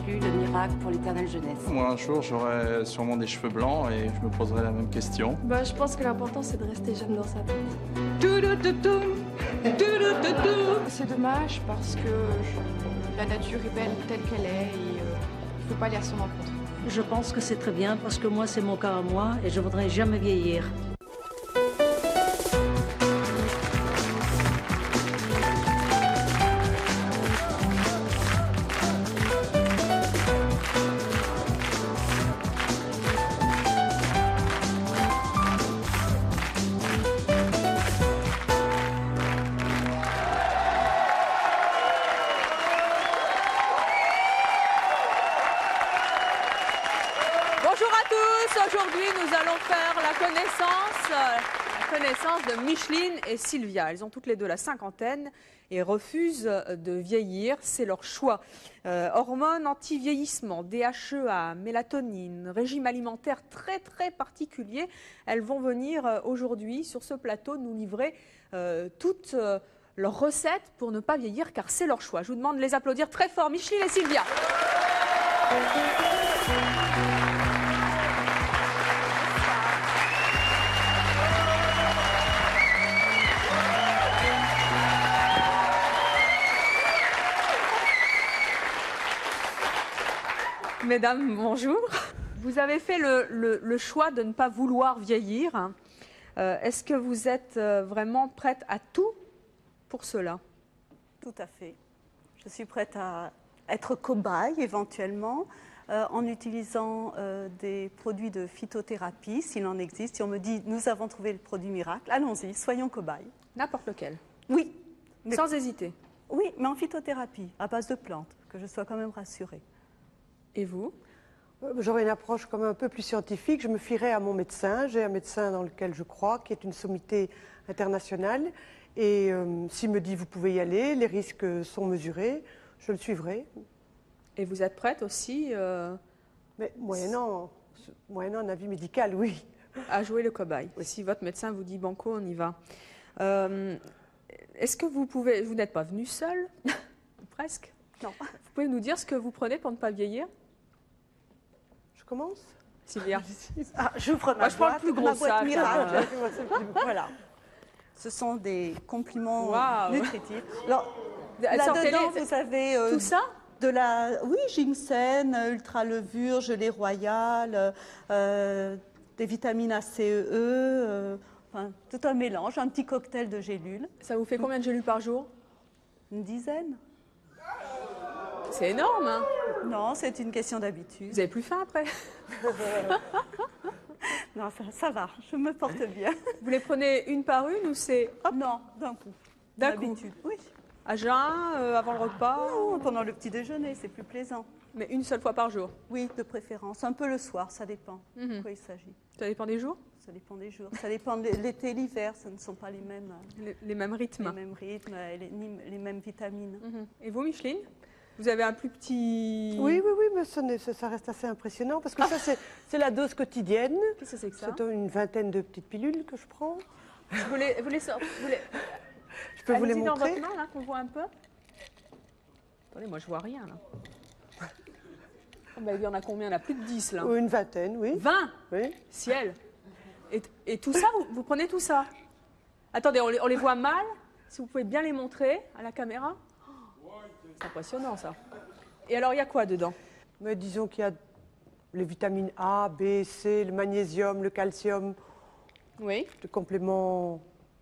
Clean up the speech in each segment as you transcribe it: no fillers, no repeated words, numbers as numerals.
plus le miracle pour l'éternelle jeunesse. Moi, un jour, j'aurai sûrement des cheveux blancs et je me poserai la même question. Je pense que l'important, c'est de rester jeune dans sa tête. C'est dommage parce que la nature est belle telle qu'elle est et il ne faut pas aller à son encontre. Je pense que c'est très bien parce que moi, c'est mon cas à moi et je ne voudrais jamais vieillir. Bonjour à tous, aujourd'hui nous allons faire la connaissance de Micheline et Sylvia. Elles ont toutes les deux la cinquantaine et refusent de vieillir, c'est leur choix. Hormones anti-vieillissement, DHEA, mélatonine, régime alimentaire très particulier. Elles vont venir aujourd'hui sur ce plateau nous livrer toutes leurs recettes pour ne pas vieillir car c'est leur choix. Je vous demande de les applaudir très fort, Micheline et Sylvia. Mesdames, bonjour. Vous avez fait le choix de ne pas vouloir vieillir. Est-ce que vous êtes vraiment prête à tout pour cela? Tout à fait. Je suis prête à être cobaye éventuellement en utilisant des produits de phytothérapie, s'il en existe. Si on me dit nous avons trouvé le produit miracle, allons-y, soyons cobayes. N'importe lequel? Oui. Sans hésiter? Oui, mais en phytothérapie, à base de plantes, que je sois quand même rassurée. Et vous? J'aurais une approche quand même un peu plus scientifique. Je me fierais à mon médecin. J'ai un médecin dans lequel je crois, qui est une sommité internationale. Et s'il me dit vous pouvez y aller, les risques sont mesurés, je le suivrai. Et vous êtes prête aussi Mais moyennant un avis médical, oui. à jouer le cobaye? Oui. Si votre médecin vous dit banco, on y va. Est-ce que vous pouvez... Vous n'êtes pas venue seule? Presque. Non. Vous pouvez nous dire ce que vous prenez pour ne pas vieillir? Je commence? Sylvia. J'ouvre Moi, je prends le plus gros sac. miracle. Voilà. Ce sont des compliments nutritifs. Alors, là-dedans, vous avez... tout ça? Oui, ginseng, ultra-levure, gelée royale, des vitamines A, C, E, enfin, tout un mélange, un petit cocktail de gélules. Ça vous fait combien de gélules par jour? Une dizaine. C'est énorme, hein? Non, c'est une question d'habitude. Vous avez plus faim après? Non, ça va, je me porte bien. Vous les prenez une par une ou c'est... Non, d'un coup. D'un coup? D'habitude, oui. À jeun, avant le repas? Non, pendant le petit déjeuner, c'est plus plaisant. Mais une seule fois par jour? Oui, de préférence. Un peu le soir, ça dépend de quoi il s'agit. Ça dépend des jours? Ça dépend des jours. Ça dépend de l'été et l'hiver, ce ne sont pas les mêmes, les mêmes rythmes. Les mêmes rythmes, les mêmes vitamines. Et vous, Micheline? Vous avez un plus petit... Oui, mais ça reste assez impressionnant parce que ça, c'est la dose quotidienne. Qu'est-ce que c'est que ça? C'est une vingtaine de petites pilules que je prends. Je peux vous les montrer dans votre main, là, qu'on voit un peu? Attendez, moi, je vois rien, là. Oh, bah, il y en a combien? Il y en a plus de 10, là. Une vingtaine, oui. 20? Oui. Ciel. Et tout ça, vous prenez tout ça? Attendez, on les voit mal. Si vous pouvez bien les montrer à la caméra. C'est impressionnant, ça. Et alors, il y a quoi dedans? Mais disons qu'il y a les vitamines A, B, C, le magnésium, le calcium. Oui. Des compléments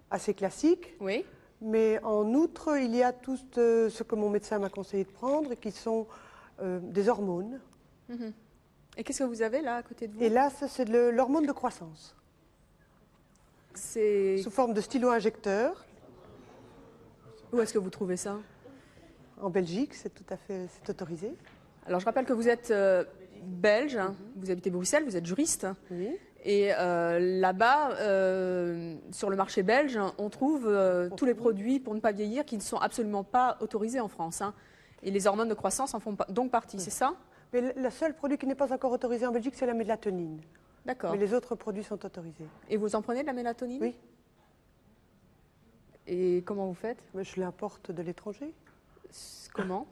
assez classiques. Oui. Mais en outre, il y a tout ce que mon médecin m'a conseillé de prendre, et qui sont des hormones. Et qu'est-ce que vous avez là à côté de vous? Et là, c'est l'hormone de croissance. C'est... Sous forme de stylo injecteur. Où est-ce que vous trouvez ça? En Belgique, c'est autorisé. Alors, je rappelle que vous êtes belge, vous habitez Bruxelles, vous êtes juriste. Oui. Et là-bas, sur le marché belge, on trouve tous les produits pour ne pas vieillir qui ne sont absolument pas autorisés en France. Hein. Et les hormones de croissance en font donc partie, c'est ça? Mais le seul produit qui n'est pas encore autorisé en Belgique, c'est la mélatonine. D'accord. Mais les autres produits sont autorisés. Et vous en prenez de la mélatonine? Oui. Et comment vous faites? Mais je l'importe de l'étranger. Comment?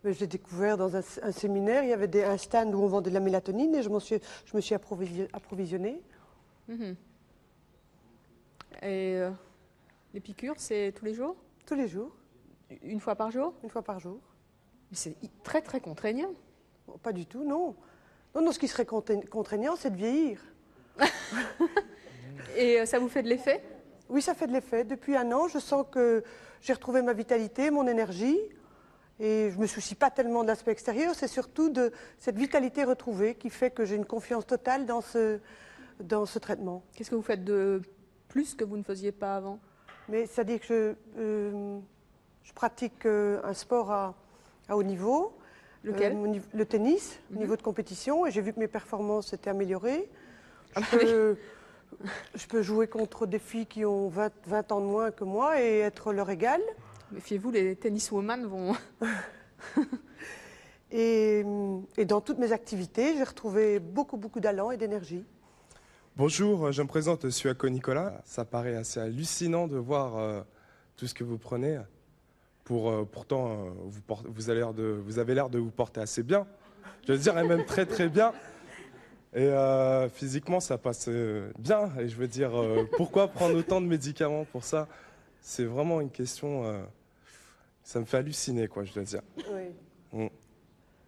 Mais j'ai découvert dans un séminaire, il y avait un stand où on vendait de la mélatonine et je me suis approvisionnée. Et les piqûres, c'est tous les jours? Tous les jours, Une fois par jour? une fois par jour. Mais c'est très très contraignant. Bon, pas du tout, non. Non, ce qui serait contraignant, c'est de vieillir. Et ça vous fait de l'effet? Oui, ça fait de l'effet. Depuis 1 an, je sens que j'ai retrouvé ma vitalité, mon énergie. Et je ne me soucie pas tellement de l'aspect extérieur, c'est surtout de cette vitalité retrouvée qui fait que j'ai une confiance totale dans ce traitement. Qu'est-ce que vous faites de plus que vous ne faisiez pas avant? Mais c'est-à-dire que je pratique un sport à haut niveau. Lequel? Le tennis, au niveau de compétition. Et j'ai vu que mes performances s'étaient améliorées. Je peux jouer contre des filles qui ont 20 ans de moins que moi et être leur égale. Méfiez-vous, les tenniswomen vont... Et dans toutes mes activités, j'ai retrouvé beaucoup d'allant et d'énergie. Bonjour, je me présente, je suis Ako Nicolas. Ça paraît assez hallucinant de voir tout ce que vous prenez. Pourtant, vous avez l'air de vous porter assez bien. Je veux dire, et même très très bien. Et physiquement, ça passe bien. Et je veux dire, pourquoi prendre autant de médicaments pour ça? C'est vraiment une question... ça me fait halluciner, quoi, je dois dire. Oui.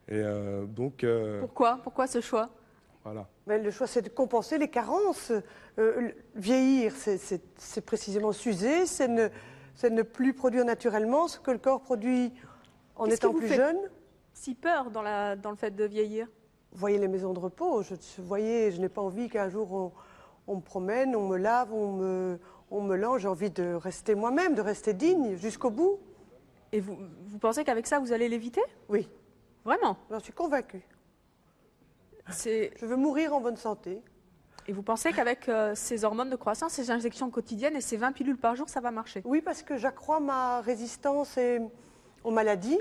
Et donc... Pourquoi ce choix? Voilà. Mais le choix, c'est de compenser les carences. Vieillir, c'est précisément s'user, c'est ne plus produire naturellement ce que le corps produit en étant plus jeune. Si peur dans le fait de vieillir? Vous voyez les maisons de repos, je n'ai pas envie qu'un jour on me promène, on me lave, on me lave. J'ai envie de rester moi-même, de rester digne jusqu'au bout. Et vous pensez qu'avec ça, vous allez l'éviter? Oui. Vraiment? J'en suis convaincue. Je veux mourir en bonne santé. Et vous pensez qu'avec ces hormones de croissance, ces injections quotidiennes et ces 20 pilules par jour, ça va marcher? Oui, parce que j'accrois ma résistance aux maladies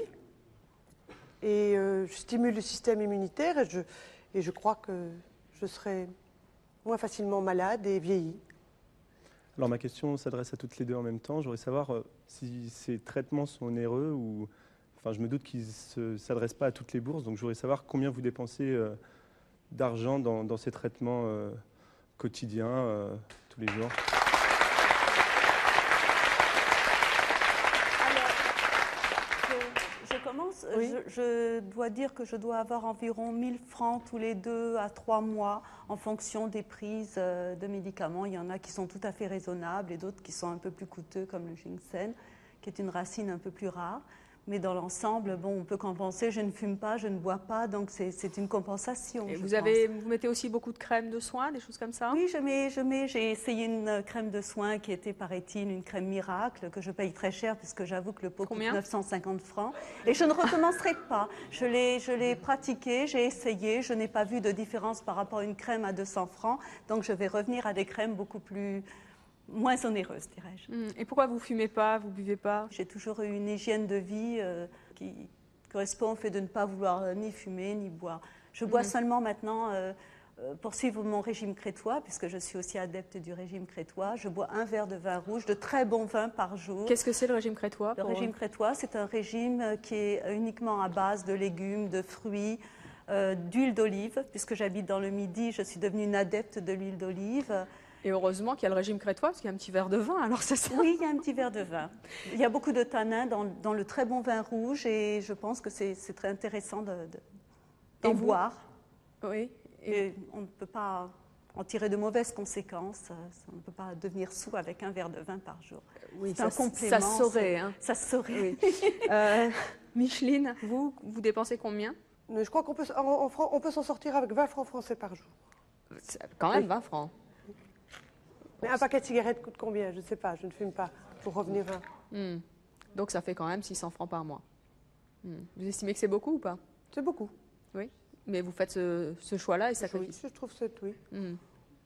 et je stimule le système immunitaire et je crois que je serai moins facilement malade et vieillie. Alors ma question s'adresse à toutes les deux en même temps. Je voudrais savoir si ces traitements sont onéreux ou... Enfin, je me doute qu'ils ne s'adressent pas à toutes les bourses, donc je voudrais savoir combien vous dépensez d'argent dans ces traitements quotidiens, tous les jours. Je commence. Oui. Je dois dire que je dois avoir environ 1000 francs tous les 2 à 3 mois en fonction des prises de médicaments. Il y en a qui sont tout à fait raisonnables et d'autres qui sont un peu plus coûteux, comme le ginseng, qui est une racine un peu plus rare. Mais dans l'ensemble, bon, on peut compenser. Je ne fume pas, je ne bois pas, donc c'est une compensation. Et vous mettez aussi beaucoup de crème de soins, des choses comme ça? Oui, j'ai essayé une crème de soins qui était, paraît-il, une crème miracle, que je paye très cher, puisque j'avoue que le pot coûte 950 francs. Et je ne recommencerai pas. Je l'ai pratiqué, j'ai essayé, je n'ai pas vu de différence par rapport à une crème à 200 francs. Donc je vais revenir à des crèmes moins onéreuse, dirais-je. Et pourquoi vous fumez pas, vous buvez pas? J'ai toujours eu une hygiène de vie qui correspond au fait de ne pas vouloir ni fumer ni boire. Je bois seulement maintenant pour suivre mon régime crétois, puisque je suis aussi adepte du régime crétois. Je bois un verre de vin rouge, de très bon vin par jour. Qu'est-ce que c'est le régime crétois? Le régime crétois, c'est un régime qui est uniquement à base de légumes, de fruits, d'huile d'olive. Puisque j'habite dans le Midi, je suis devenue une adepte de l'huile d'olive. Et heureusement qu'il y a le régime crétois, parce qu'il y a un petit verre de vin, alors c'est ça? Oui, il y a un petit verre de vin. Il y a beaucoup de tanins dans le très bon vin rouge et je pense que c'est très intéressant d'en boire. Oui. Et on ne peut pas en tirer de mauvaises conséquences. On ne peut pas devenir saoul avec un verre de vin par jour. Oui, c'est un complément. Ça se saurait. Hein. Ça se saurait. Oui. Micheline, vous dépensez combien? Je crois qu'on peut s'en sortir avec 20 francs français par jour. Quand même 20 francs. Mais un paquet de cigarettes coûte combien? Je ne sais pas, je ne fume pas, pour revenir à... Donc ça fait quand même 600 francs par mois. Vous estimez que c'est beaucoup ou pas? C'est beaucoup. Oui, mais vous faites ce choix-là et ça Oui, je trouve ça, oui.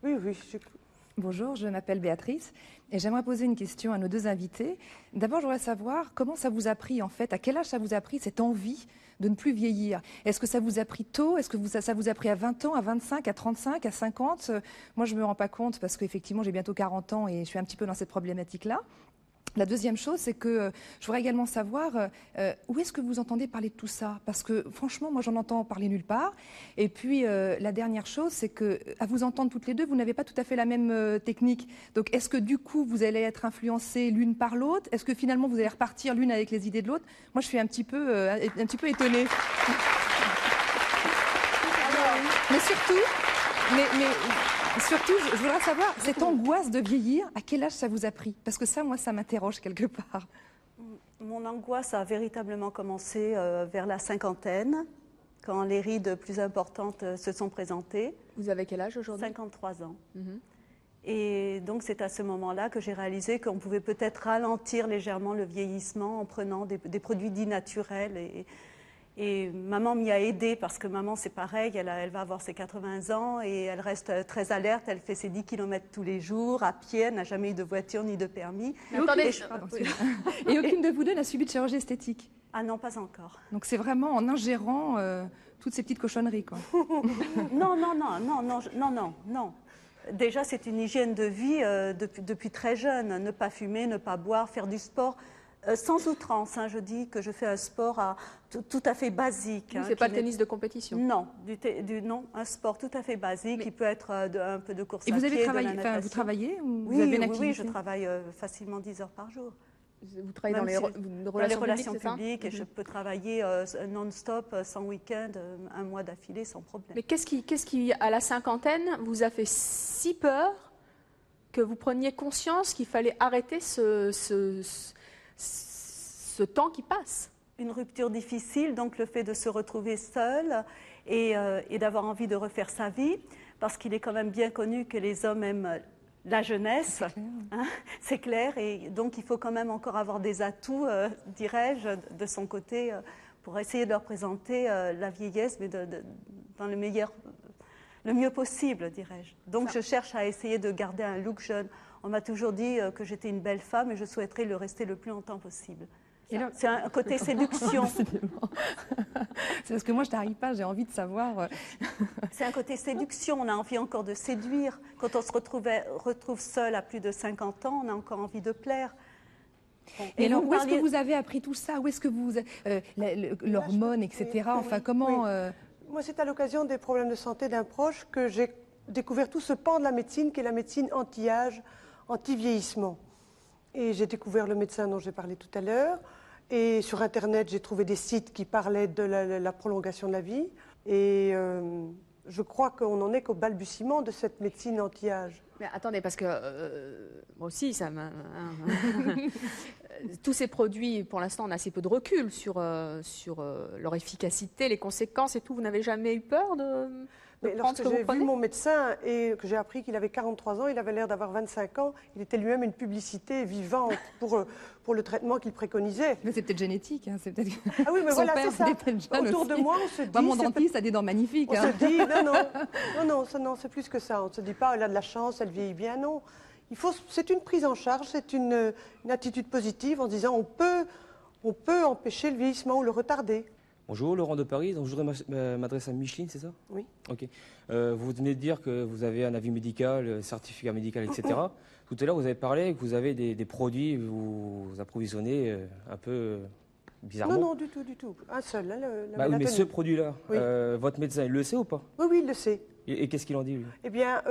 Oui. Bonjour, je m'appelle Béatrice et j'aimerais poser une question à nos deux invités. D'abord, je voudrais savoir comment ça vous a pris en fait, à quel âge ça vous a pris cette envie de ne plus vieillir? Est-ce que ça vous a pris tôt? Est-ce que ça vous a pris à 20 ans, à 25, à 35, à 50? Moi, je ne me rends pas compte parce qu'effectivement, j'ai bientôt 40 ans et je suis un petit peu dans cette problématique-là. La deuxième chose, c'est que je voudrais également savoir où est-ce que vous entendez parler de tout ça? Parce que franchement, moi, j'en entends parler nulle part. Et puis, la dernière chose, c'est que à vous entendre toutes les deux, vous n'avez pas tout à fait la même technique. Donc, est-ce que du coup, vous allez être influencées l'une par l'autre? Est-ce que finalement, vous allez repartir l'une avec les idées de l'autre? Moi, je suis un petit peu étonnée. Mais surtout, je voudrais savoir, cette angoisse de vieillir, à quel âge ça vous a pris? Parce que ça, moi, ça m'interroge quelque part. Mon angoisse a véritablement commencé vers la cinquantaine, quand les rides plus importantes se sont présentées. Vous avez quel âge aujourd'hui? 53 ans. Et donc, c'est à ce moment-là que j'ai réalisé qu'on pouvait peut-être ralentir légèrement le vieillissement en prenant des produits dits naturels. Et maman m'y a aidée parce que maman, c'est pareil, elle va avoir ses 80 ans et elle reste très alerte. Elle fait ses 10 km tous les jours, à pied, elle n'a jamais eu de voiture ni de permis. Et aucune de vous deux n'a subi de chirurgie esthétique? Ah non, pas encore. Donc c'est vraiment en ingérant toutes ces petites cochonneries, quoi. Non. Déjà, c'est une hygiène de vie depuis très jeune. Ne pas fumer, ne pas boire, faire du sport. Sans outrance, je dis que je fais un sport tout à fait basique. C'est pas le tennis de compétition? Non, non, un sport tout à fait basique qui peut être un peu de course à pied, vous avez travaillé, de la natation. vous travaillez ou oui, vous avez une activité? Oui, je travaille facilement 10 heures par jour. Vous travaillez dans les relations publiques et je peux travailler non-stop, sans week-end, un mois d'affilée, sans problème. Mais qu'est-ce qui, à la cinquantaine, vous a fait si peur que vous preniez conscience qu'il fallait arrêter ce temps qui passe? Une rupture difficile, donc le fait de se retrouver seul et d'avoir envie de refaire sa vie, parce qu'il est quand même bien connu que les hommes aiment la jeunesse, c'est clair, et donc il faut quand même encore avoir des atouts, dirais-je, de son côté, pour essayer de leur présenter la vieillesse, mais dans le mieux possible, dirais-je. Donc je cherche à essayer de garder un look jeune. On m'a toujours dit que j'étais une belle femme et je souhaiterais le rester le plus longtemps possible. C'est un côté séduction. C'est parce que moi, je n'arrive pas, j'ai envie de savoir. C'est un côté séduction, on a envie encore de séduire. Quand on se retrouve seul à plus de 50 ans, on a encore envie de plaire. Bon. Et alors, où est-ce que vous avez appris tout ça? Où est-ce que vous... l'hormone, etc. Enfin, comment... Moi, c'est à l'occasion des problèmes de santé d'un proche que j'ai découvert tout ce pan de la médecine qui est la médecine anti-âge, anti-vieillissement. Et j'ai découvert le médecin dont j'ai parlé tout à l'heure. Et sur Internet, j'ai trouvé des sites qui parlaient de la prolongation de la vie. Et je crois qu'on n'en est qu'au balbutiement de cette médecine anti-âge. Mais attendez, parce que moi aussi, tous ces produits, pour l'instant, on a assez peu de recul sur leur efficacité, les conséquences et tout. Vous n'avez jamais eu peur de Mais lorsque j'ai vu mon médecin et que j'ai appris qu'il avait 43 ans, il avait l'air d'avoir 25 ans, il était lui-même une publicité vivante pour le traitement qu'il préconisait. Mais c'est peut-être génétique. Ah oui, mais voilà, c'est ça. Autour de moi, on se dit... Moi, mon dentiste a des dents magnifiques. On se dit, non, c'est plus que ça. On ne se dit pas, elle a de la chance, elle vieillit bien, non. C'est une prise en charge, c'est une attitude positive en disant on peut empêcher le vieillissement ou le retarder. Bonjour, Laurent de Paris. Donc, je voudrais m'adresser à Micheline, c'est ça? Oui. Ok. Vous venez de dire que vous avez un avis médical, certificat médical, etc. Tout à l'heure, vous avez parlé que vous avez des produits, vous approvisionnez un peu bizarrement. Non, du tout. Un seul, la oui, mais ce produit-là, oui. votre médecin, il le sait ou pas? Oui, il le sait. Et qu'est-ce qu'il en dit, lui? Eh bien,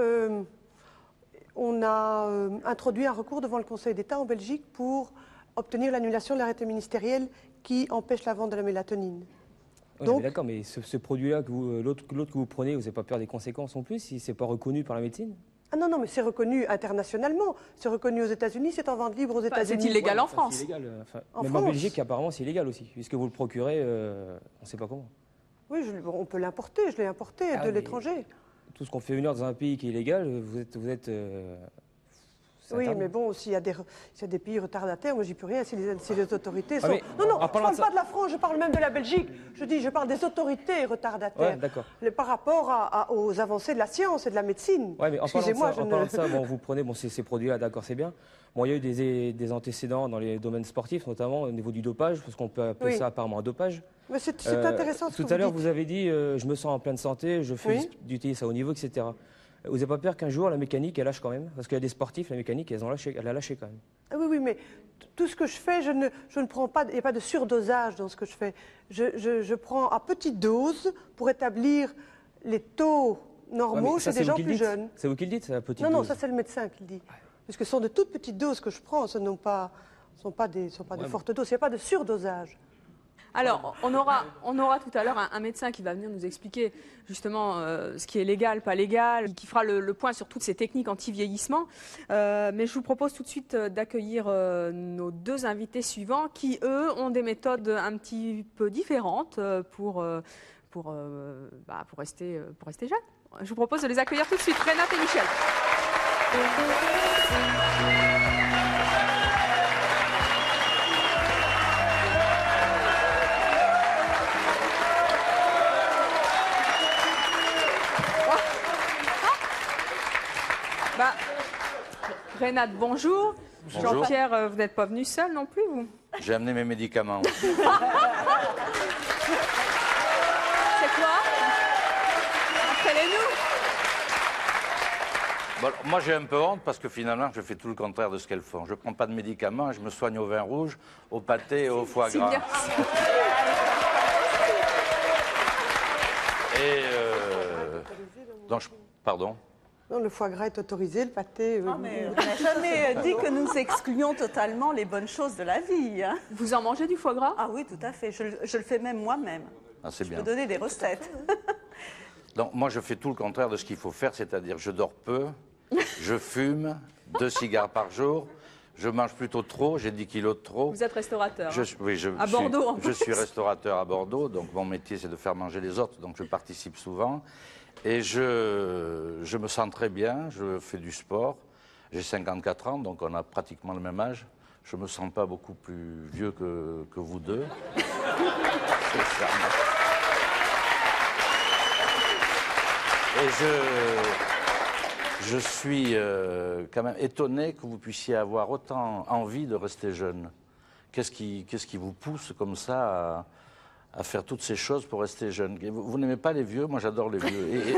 on a introduit un recours devant le Conseil d'État en Belgique pour obtenir l'annulation de l'arrêté ministériel qui empêche la vente de la mélatonine. Oui, donc, d'accord, mais ce produit-là, l'autre que vous prenez, vous n'avez pas peur des conséquences en plus si ce n'est pas reconnu par la médecine? Ah non, mais c'est reconnu internationalement. C'est reconnu aux États-Unis, c'est en vente libre aux États-Unis. C'est illégal en France. C'est illégal. Même en Belgique, apparemment, c'est illégal aussi. Puisque vous le procurez, on ne sait pas comment. Oui, on peut l'importer. Je l'ai importé de l'étranger. Tout ce qu'on fait venir dans un pays qui est illégal, vous êtes oui, mais bon, s'il y a des pays retardataires, moi j'y peux rien si les autorités sont... Mais, non, je ne parle pas de la France, je parle même de la Belgique. Je parle des autorités retardataires. Ouais, d'accord. Par rapport aux avancées de la science et de la médecine. Ouais, mais en parlant de ça, vous prenez ces produits-là, d'accord, c'est bien. Bon, il y a eu des antécédents dans les domaines sportifs, notamment au niveau du dopage, parce qu'on peut appeler ça apparemment un dopage. Mais c'est intéressant ce que tout à l'heure, vous avez dit, je me sens en pleine santé, je fais d'utiliser ça au niveau, etc. Vous n'avez pas peur qu'un jour la mécanique elle lâche quand même? Parce qu'il y a des sportifs, la mécanique, elle a lâché quand même. Ah oui, mais tout ce que je fais, je ne prends pas, il n'y a pas de surdosage dans ce que je fais. Je prends à petite dose pour établir les taux normaux chez des gens plus jeunes. C'est vous qui le dites, c'est la petite dose? dose. Non, ça c'est le médecin qui le dit. Parce que ce sont de toutes petites doses que je prends, ce ne sont pas des fortes doses, il n'y a pas de surdosage. Alors, on aura tout à l'heure un médecin qui va venir nous expliquer justement ce qui est légal, pas légal, qui fera le point sur toutes ces techniques anti-vieillissement. Mais je vous propose tout de suite d'accueillir nos deux invités suivants qui, eux, ont des méthodes un petit peu différentes pour rester jeune. Je vous propose de les accueillir tout de suite, Renate et Michel. Renate, bonjour. Bonjour. Jean-Pierre, vous n'êtes pas venu seul non plus, vous? J'ai amené mes médicaments. C'est quoi? Appelez-nous. Bon, moi, j'ai un peu honte parce que finalement, je fais tout le contraire de ce qu'elles font. Je ne prends pas de médicaments, je me soigne au vin rouge, au pâté et au foie gras. Bien. Et pardon? Non, le foie gras est autorisé, le pâté... Non, mais on n'a jamais dit que nous excluons totalement les bonnes choses de la vie. Hein. Vous en mangez du foie gras? Ah oui, tout à fait. Je le fais même moi-même. Ah, c'est bien. Je peux donner des recettes. Donc, moi, je fais tout le contraire de ce qu'il faut faire, c'est-à-dire je dors peu, je fume, 2 cigares par jour, je mange plutôt trop, j'ai 10 kilos de trop. Vous êtes restaurateur. À Bordeaux, en plus. Je suis restaurateur à Bordeaux, donc mon métier, c'est de faire manger les autres, donc je participe souvent. Et je me sens très bien, je fais du sport. J'ai 54 ans, donc on a pratiquement le même âge. Je ne me sens pas beaucoup plus vieux que vous deux. Et je suis quand même étonné que vous puissiez avoir autant envie de rester jeune. Qu'est-ce qui vous pousse comme ça à faire toutes ces choses pour rester jeune? Vous n'aimez pas les vieux? Moi, j'adore les vieux.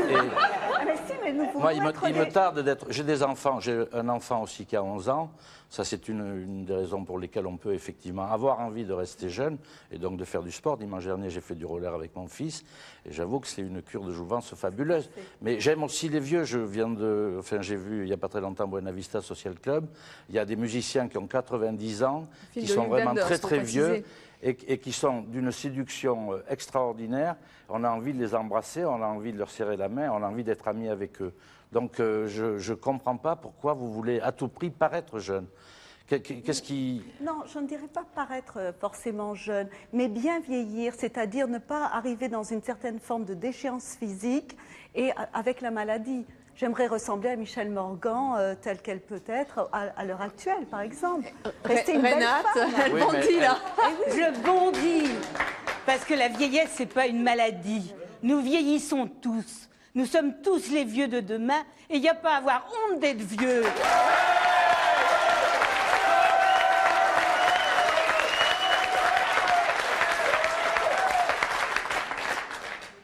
Mais si, mais nous pouvons moi, il me tarde d'être... J'ai des enfants. J'ai un enfant aussi qui a 11 ans. Ça, c'est une des raisons pour lesquelles on peut effectivement avoir envie de rester jeune et donc de faire du sport. Dimanche dernier, j'ai fait du roller avec mon fils. Et j'avoue que c'est une cure de jouvence fabuleuse. Mais j'aime aussi les vieux. J'ai vu il n'y a pas très longtemps Buena Vista Social Club. Il y a des musiciens qui ont 90 ans, qui sont vraiment très, très vieux. Et qui sont d'une séduction extraordinaire. On a envie de les embrasser, on a envie de leur serrer la main, on a envie d'être amis avec eux. Donc je ne comprends pas pourquoi vous voulez à tout prix paraître jeune. Qu'est-ce qui... Non, je ne dirais pas paraître forcément jeune, mais bien vieillir, c'est-à-dire ne pas arriver dans une certaine forme de déchéance physique et avec la maladie. J'aimerais ressembler à Michèle Morgan telle qu'elle peut être à l'heure actuelle, par exemple. Rester une belle femme. Elle bondit là. Je bondis parce que la vieillesse, c'est pas une maladie. Nous vieillissons tous. Nous sommes tous les vieux de demain et il n'y a pas à avoir honte d'être vieux.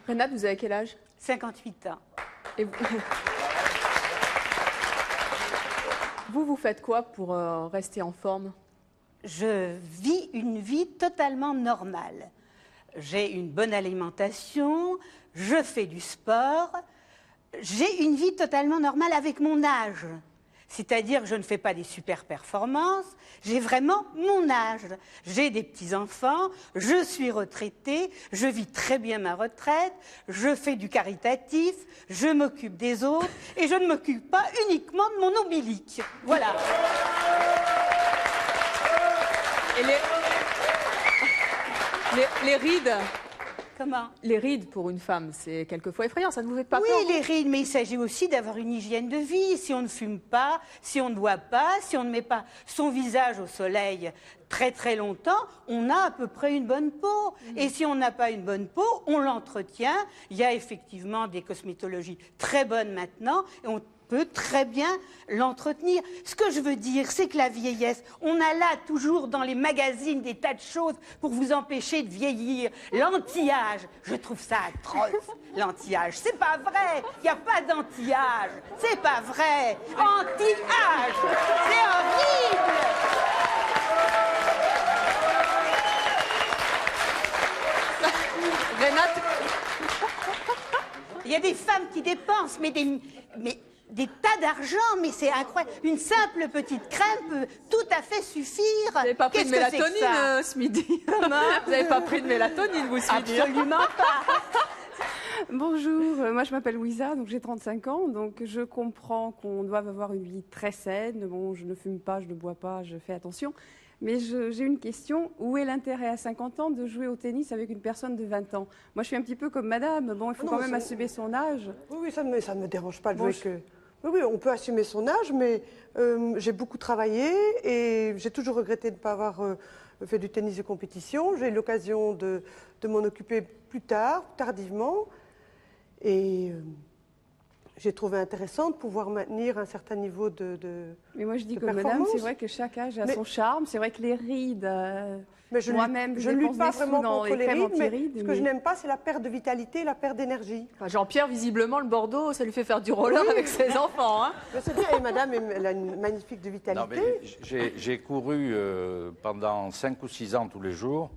Renate, vous avez quel âge? 58 ans. Et vous faites quoi pour rester en forme? Je vis une vie totalement normale. J'ai une bonne alimentation, je fais du sport, j'ai une vie totalement normale avec mon âge. C'est-à-dire que je ne fais pas des super performances, j'ai vraiment mon âge. J'ai des petits-enfants, je suis retraitée, je vis très bien ma retraite, je fais du caritatif, je m'occupe des autres et je ne m'occupe pas uniquement de mon ombilic. Voilà. Et les rides? Comment? Les rides pour une femme, c'est quelquefois effrayant, ça ne vous fait pas peur? Oui, les rides, mais il s'agit aussi d'avoir une hygiène de vie. Si on ne fume pas, si on ne boit pas, si on ne met pas son visage au soleil très très longtemps, on a à peu près une bonne peau. Et si on n'a pas une bonne peau, on l'entretient. Il y a effectivement des cosmétologies très bonnes maintenant. Et peut très bien l'entretenir. Ce que je veux dire, c'est que la vieillesse, on a là toujours dans les magazines des tas de choses pour vous empêcher de vieillir. L'anti-âge, je trouve ça atroce, l'anti-âge. C'est pas vrai, il n'y a pas d'anti-âge. C'est pas vrai. Anti-âge, c'est horrible. Renate, il y a des femmes qui dépensent, mais des tas d'argent, mais c'est incroyable. Une simple petite crème peut tout à fait suffire. vous n'avez pas pris de Qu'est-ce que c'est que mélatonine ça ce midi. Comment Vous n'avez pas pris de mélatonine, vous, ce midi. Absolument pas. Bonjour, moi je m'appelle Louisa, donc j'ai 35 ans, donc je comprends qu'on doit avoir une vie très saine. Bon, je ne fume pas, je ne bois pas, je fais attention. Mais j'ai une question, où est l'intérêt à 50 ans de jouer au tennis avec une personne de 20 ans? Moi je suis un petit peu comme madame, bon, il faut Non, quand même c'est- assumer son âge. Oui, ça me dérange pas de Bon, jouer je- que... Oui, on peut assumer son âge, mais j'ai beaucoup travaillé et j'ai toujours regretté de ne pas avoir fait du tennis de compétition. J'ai eu l'occasion de m'en occuper plus tard, tardivement. Et j'ai trouvé intéressant de pouvoir maintenir un certain niveau de Mais moi je dis de comme madame, performance. c'est vrai que chaque âge a Mais- son charme, c'est vrai que les rides... Mais je moi-même, je ne lutte dépense pas des sous vraiment dans contre les crèmes rides, mais anti-rides, ce que je mais- n'aime pas, c'est la perte de vitalité, la perte d'énergie. Enfin, Jean-Pierre, visiblement, le Bordeaux, ça lui fait faire du roller Oui. avec ses enfants. Hein. Mais c'est bien, et madame, elle a une magnifique de vitalité. Non, mais j'ai couru pendant 5 ou 6 ans tous les jours.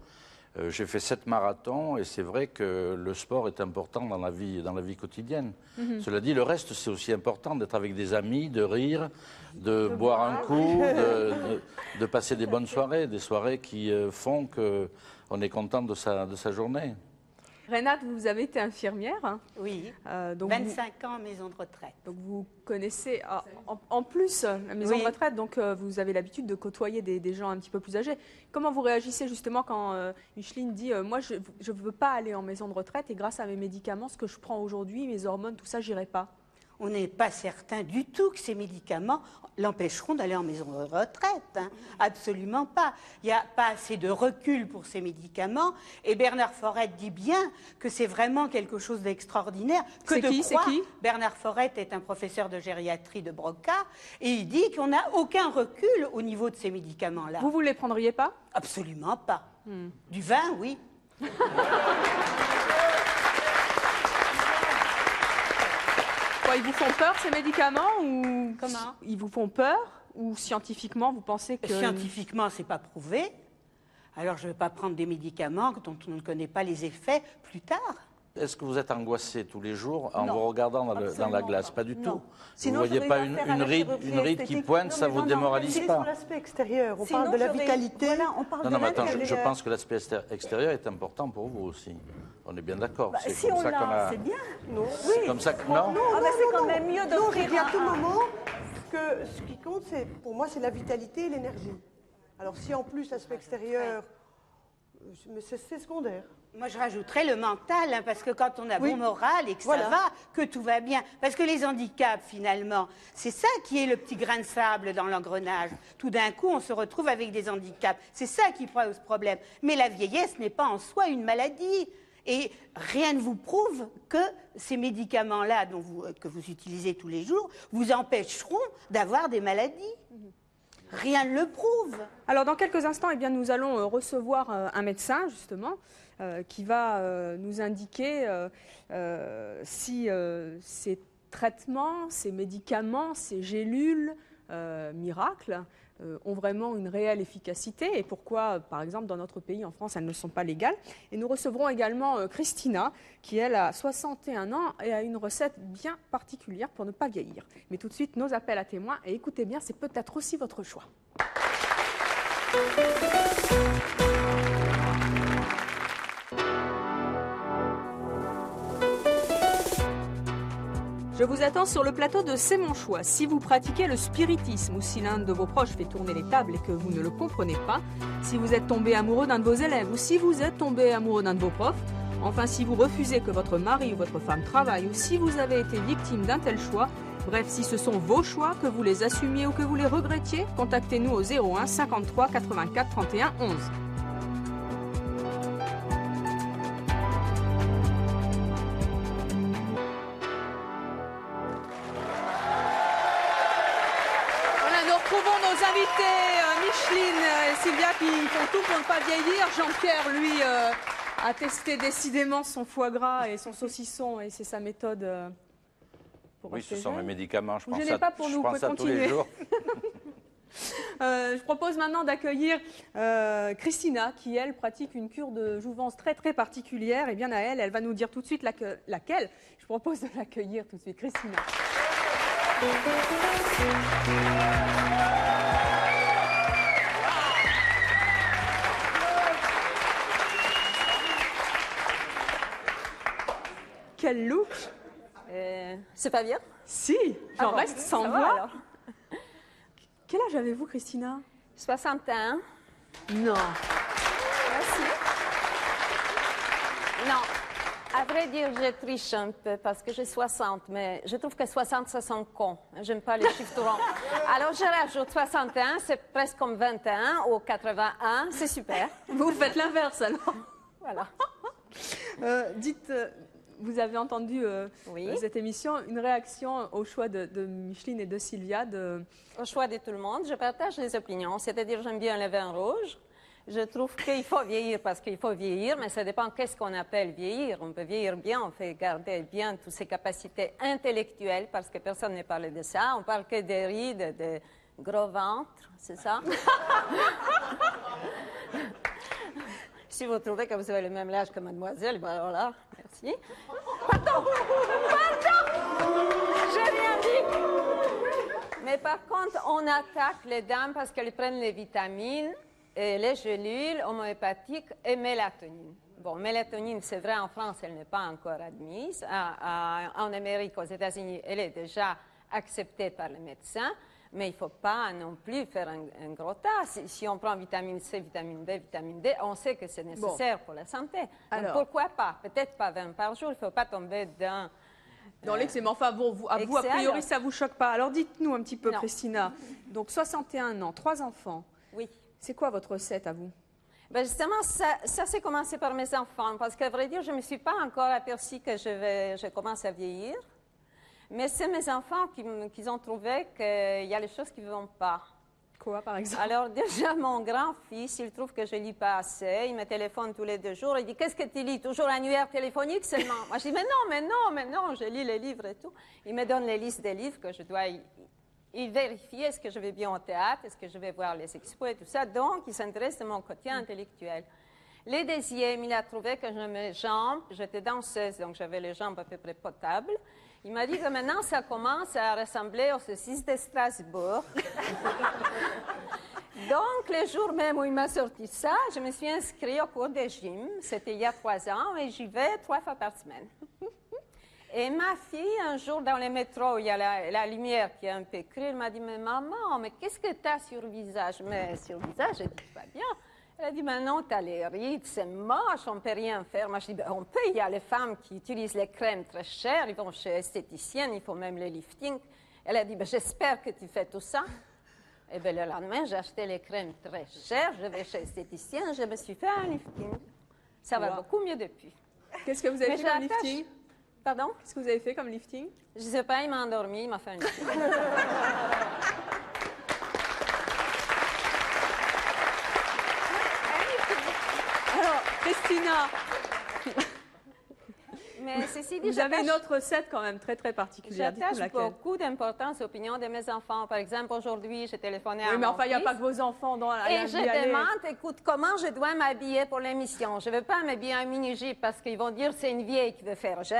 J'ai fait 7 marathons et c'est vrai que le sport est important dans la vie quotidienne. Cela dit, le reste, c'est aussi important d'être avec des amis, de rire, de boire un coup, de passer des bonnes soirées, des soirées qui font qu'on est content de sa journée. Renate, vous avez été infirmière. Hein. Oui, Donc 25 ans en maison de retraite. Donc vous connaissez en plus la maison Oui. de retraite, donc vous avez l'habitude de côtoyer des gens un petit peu plus âgés. Comment vous réagissez justement quand Micheline dit moi je ne veux pas aller en maison de retraite et grâce à mes médicaments, ce que je prends aujourd'hui, mes hormones, tout ça, j'irai pas? On n'est pas certain du tout que ces médicaments l'empêcheront d'aller en maison de retraite. Hein. Absolument pas. Il n'y a pas assez de recul pour ces médicaments. Et Bernard Forret dit bien que c'est vraiment quelque chose d'extraordinaire. C'est qui Bernard Forret est un professeur de gériatrie de Broca et il dit qu'on n'a aucun recul au niveau de ces médicaments-là. Vous les prendriez pas? Absolument pas. Du vin, oui. Quoi, ils vous font peur ces médicaments ou Comment? Ils vous font peur ou scientifiquement vous pensez que Scientifiquement, ce n'est pas prouvé. Alors, je ne vais pas prendre des médicaments dont on ne connaît pas les effets plus tard. Est-ce que vous êtes angoissé tous les jours en Non, vous regardant dans la absolument glace? pas. Pas du Non. tout. Sinon, vous ne voyez j'aurais pas eu affaire à la chirurgie une ride qui esthétique. pointe, Non, ça mais vous non, démoralise C'est pas? sur l'aspect extérieur, on Sinon, parle de la j'aurais- vitalité. Voilà, on parle Non, de non, mais attends, je l'intérieur. pense que l'aspect extérieur est important pour vous aussi. On est bien d'accord. C'est Si comme on ça qu'on l'a, a. c'est bien. Non. C'est comme ça que. Non. Ah bah, c'est quand même mieux Non, je d'offrir dis à tout un- moment que ce qui compte, pour moi, c'est la vitalité et l'énergie. Alors si en plus l'aspect extérieur, mais c'est secondaire. Moi, je rajouterais le mental, hein, parce que quand on a Oui. bon moral et que Voilà. ça va, que tout va bien. Parce que les handicaps, finalement, c'est ça qui est le petit grain de sable dans l'engrenage. Tout d'un coup, on se retrouve avec des handicaps. C'est ça qui pose problème. Mais la vieillesse n'est pas en soi une maladie. Et rien ne vous prouve que ces médicaments-là que vous utilisez tous les jours vous empêcheront d'avoir des maladies. Rien ne le prouve. Alors, dans quelques instants, eh bien, nous allons recevoir un médecin, justement, qui va nous indiquer si ces traitements, ces médicaments, ces gélules miracles ont vraiment une réelle efficacité et pourquoi, par exemple, dans notre pays, en France, elles ne sont pas légales. Et nous recevrons également Christina, qui, elle, a 61 ans et a une recette bien particulière pour ne pas vieillir. Mais tout de suite, nos appels à témoins. Et écoutez bien, c'est peut-être aussi votre choix. Je vous attends sur le plateau de C'est mon choix. Si vous pratiquez le spiritisme ou si l'un de vos proches fait tourner les tables et que vous ne le comprenez pas, si vous êtes tombé amoureux d'un de vos élèves ou si vous êtes tombé amoureux d'un de vos profs, enfin si vous refusez que votre mari ou votre femme travaille ou si vous avez été victime d'un tel choix, bref, si ce sont vos choix, que vous les assumiez ou que vous les regrettiez, contactez-nous au 01 53 84 31 11. Sylvia qui font tout pour ne pas vieillir. Jean-Pierre, lui, a testé décidément son foie gras et son saucisson et c'est sa méthode pour Oui, rester ce sont jeune. mes médicaments, je Vous prends gênez ça, pas pour je nous, prends vous ça pouvez tous les continuer. jours. Je propose maintenant d'accueillir Christina, qui, elle, pratique une cure de jouvence très, très particulière. Et bien à elle, elle va nous dire tout de suite laquelle. Je propose de l'accueillir tout de suite. Christina. Quel look! C'est pas bien? Si, j'en bon, reste sans ça va, voix. alors. Quel âge avez-vous, Christina? 61. Non. Merci. Non, à vrai dire, je triche un peu parce que j'ai 60, mais je trouve que 60, ça sent con. J'aime pas les chiffres tout ronds. Alors, je rajoute 61, c'est presque comme 21 ou 81, c'est super. Vous faites l'inverse, alors. Voilà. Dites, vous avez entendu cette émission, une réaction au choix de Micheline et de Sylvia Au choix de tout le monde, je partage les opinions. C'est-à-dire, j'aime bien le vin rouge. Je trouve qu'il faut vieillir parce qu'il faut vieillir, mais ça dépend qu'est-ce qu'on appelle vieillir. On peut vieillir bien, on fait garder bien toutes ses capacités intellectuelles parce que personne n'a parlé de ça. On parle que des rides, de gros ventre, c'est ça? Si vous trouvez que vous avez le même âge que mademoiselle, ben alors là, merci. Pardon! Pardon! J'ai rien dit! Mais par contre, on attaque les dames parce qu'elles prennent les vitamines, et les gélules homéopathiques et mélatonine. Bon, mélatonine, c'est vrai, en France, elle n'est pas encore admise. En Amérique, aux États-Unis, elle est déjà acceptée par les médecins. Mais il ne faut pas non plus faire un gros tas. Si on prend vitamine C, vitamine B, vitamine D, on sait que c'est nécessaire pour la santé. Donc Alors, pourquoi pas? Peut-être pas 20 par jour, il ne faut pas tomber dans l'excès. Mais enfin, bon, vous, a priori, alors. ça ne vous choque pas. Alors, dites-nous un petit peu, Non. Christina. Donc, 61 ans, 3 enfants. Oui. C'est quoi votre recette à vous? Ben justement, ça s'est commencé par mes enfants, parce qu'à vrai dire, je ne me suis pas encore aperçue que je commence à vieillir. Mais c'est mes enfants qui ont trouvé qu'il y a des choses qui ne vont pas. Quoi, par exemple? Alors déjà, mon grand-fils, il trouve que je ne lis pas assez. Il me téléphone tous les 2 jours. Il dit, qu'est-ce que tu lis? Toujours annuaire téléphonique seulement? Moi, je dis, mais non, je lis les livres et tout. Il me donne les listes des livres que je dois... Il vérifie, est-ce que je vais bien au théâtre, est-ce que je vais voir les expos et tout ça. Donc, il s'intéresse de mon côté intellectuel. Les deuxièmes, il a trouvé que mes jambes, j'étais danseuse, donc j'avais les jambes à peu près potables. Il m'a dit que maintenant, ça commence à ressembler aux saucisses de Strasbourg. Donc, le jour même où il m'a sorti ça, je me suis inscrite au cours de gym. C'était il y a 3 ans et j'y vais 3 fois par semaine. Et ma fille, un jour dans le métro, il y a la lumière qui est un peu crue, elle m'a dit, mais maman, mais qu'est-ce que tu as sur le visage? Mais sur le visage, je dis, pas bien. Elle a dit, mais non, tu as les rides, c'est moche, on ne peut rien faire. Moi, je dis, ben, on peut, il y a les femmes qui utilisent les crèmes très chères, ils vont chez esthéticienne, il faut même le lifting. Elle a dit, ben, j'espère que tu fais tout ça. Et bien, le lendemain, j'ai acheté les crèmes très chères, je vais chez esthéticienne, je me suis fait un lifting. Ça va beaucoup mieux depuis. Qu'est-ce que vous avez Mais fait comme lifting? Pardon? Qu'est-ce que vous avez fait comme lifting? Je ne sais pas, il m'a endormi, il m'a fait un lifting. Alors, Christina, mais ceci dit, vous avez une autre recette quand même très très particulière. Dites-nous J'attache laquelle. beaucoup d'importance aux opinions de mes enfants. Par exemple, aujourd'hui, j'ai téléphoné à Oui, mais mon enfin, il n'y a fils pas que vos enfants dans la et je demande, écoute, comment je dois m'habiller pour l'émission? Je ne veux pas m'habiller en mini-jupe parce qu'ils vont dire c'est une vieille qui veut faire jeune.